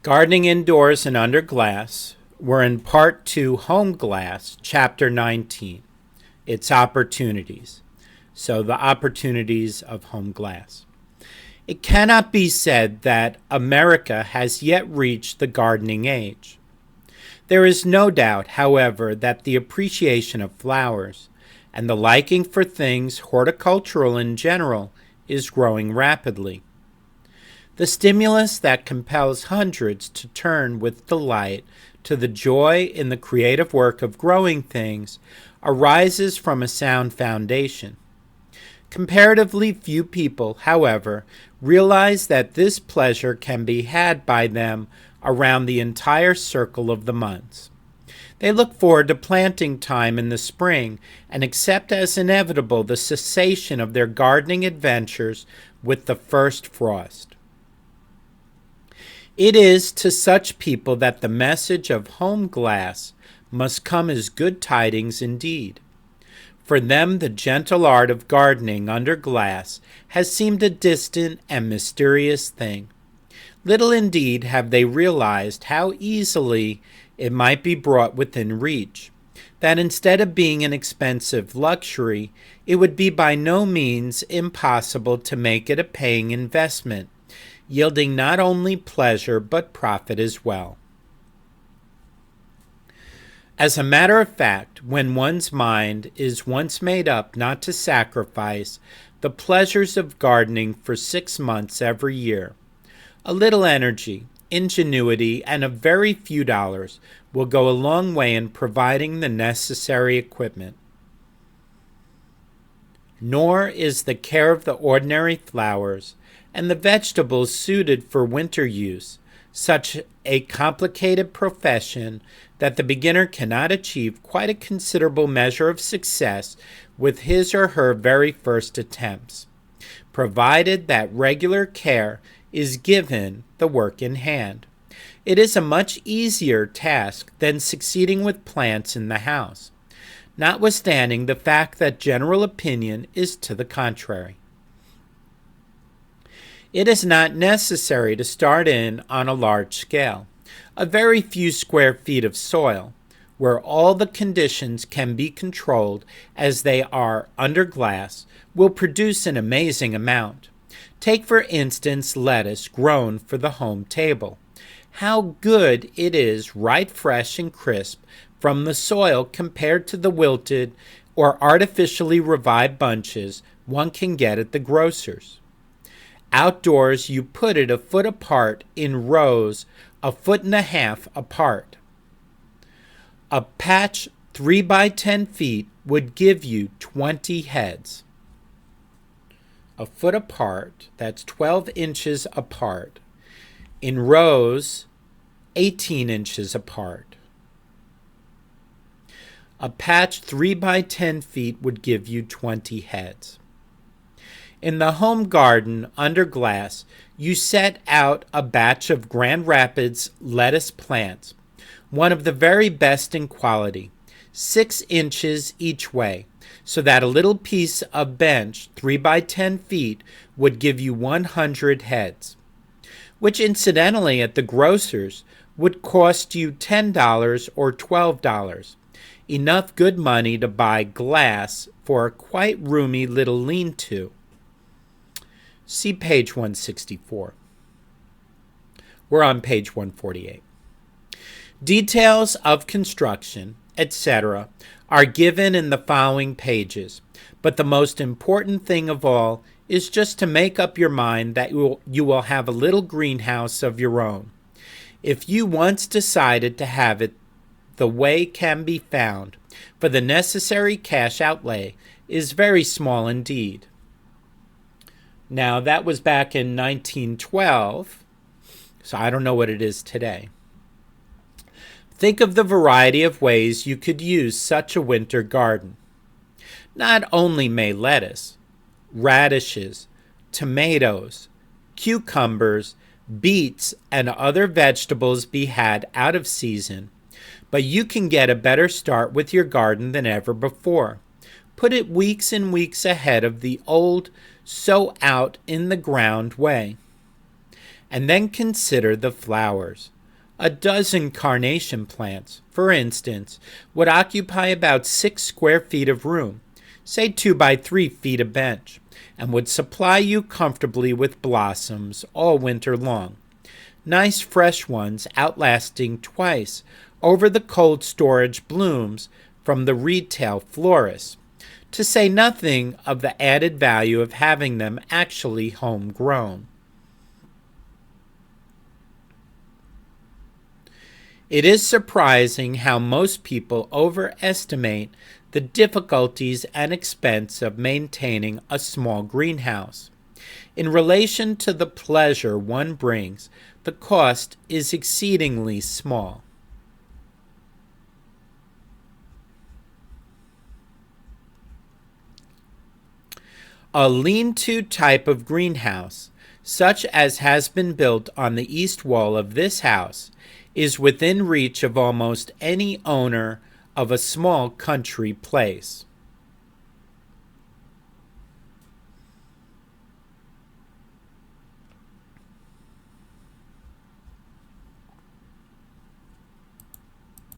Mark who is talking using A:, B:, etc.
A: Gardening Indoors and Under Glass. We're in Part 2, Home Glass, Chapter 19. Its opportunities. So the opportunities of home glass. It cannot be said that America has yet reached the gardening age. There is no doubt, however, that the appreciation of flowers and the liking for things horticultural in general is growing rapidly. The stimulus that compels hundreds to turn with delight to the joy in the creative work of growing things arises from a sound foundation. Comparatively few people, however, realize that this pleasure can be had by them around the entire circle of the months. They look forward to planting time in the spring and accept as inevitable the cessation of their gardening adventures with the first frost. It is to such people that the message of home glass must come as good tidings indeed. For them, the gentle art of gardening under glass has seemed a distant and mysterious thing. Little indeed have they realized how easily it might be brought within reach, that instead of being an expensive luxury, it would be by no means impossible to make it a paying investment, yielding not only pleasure but profit as well. As a matter of fact, when one's mind is once made up not to sacrifice the pleasures of gardening for 6 months every year, a little energy, ingenuity, and a very few dollars will go a long way in providing the necessary equipment. Nor is the care of the ordinary flowers and the vegetables suited for winter use such a complicated profession that the beginner cannot achieve quite a considerable measure of success with his or her very first attempts, provided that regular care is given the work in hand. It is a much easier task than succeeding with plants in the house, notwithstanding the fact that general opinion is to the contrary. It is not necessary to start in on a large scale. A very few square feet of soil, where all the conditions can be controlled as they are under glass, will produce an amazing amount. Take, for instance, lettuce grown for the home table. How good it is right fresh and crisp from the soil compared to the wilted or artificially revived bunches one can get at the grocer's. Outdoors, you put it a foot apart in rows 1.5 feet apart. A patch 3 by 10 feet would give you 20 heads. A foot apart, that's 12 inches apart. In rows, 18 inches apart. A patch 3 by 10 feet would give you 20 heads. In the home garden under glass, you set out a batch of Grand Rapids lettuce plants, one of the very best in quality, 6 inches each way, so that a little piece of bench 3 by 10 feet would give you 100 heads, which incidentally at the grocer's would cost you $10 or $12, enough good money to buy glass for a quite roomy little lean-to. See page 164. We're on page 148. Details of construction, etc., are given in the following pages, but the most important thing of all is just to make up your mind that you will have a little greenhouse of your own. If you once decided to have it, the way can be found, for the necessary cash outlay is very small indeed. Now, that was back in 1912, so I don't know what it is today. Think of the variety of ways you could use such a winter garden. Not only may lettuce, radishes, tomatoes, cucumbers, beets, and other vegetables be had out of season, but you can get a better start with your garden than ever before. Put it weeks and weeks ahead of the old sow out in the ground way. And then consider the flowers. A dozen carnation plants, for instance, would occupy about 6 square feet of room, say 2 by 3 feet a bench, and would supply you comfortably with blossoms all winter long. Nice fresh ones outlasting twice over the cold storage blooms from the retail florist, to say nothing of the added value of having them actually homegrown. It is surprising how most people overestimate the difficulties and expense of maintaining a small greenhouse. In relation to the pleasure one brings, the cost is exceedingly small. A lean-to type of greenhouse, such as has been built on the east wall of this house, is within reach of almost any owner of a small country place.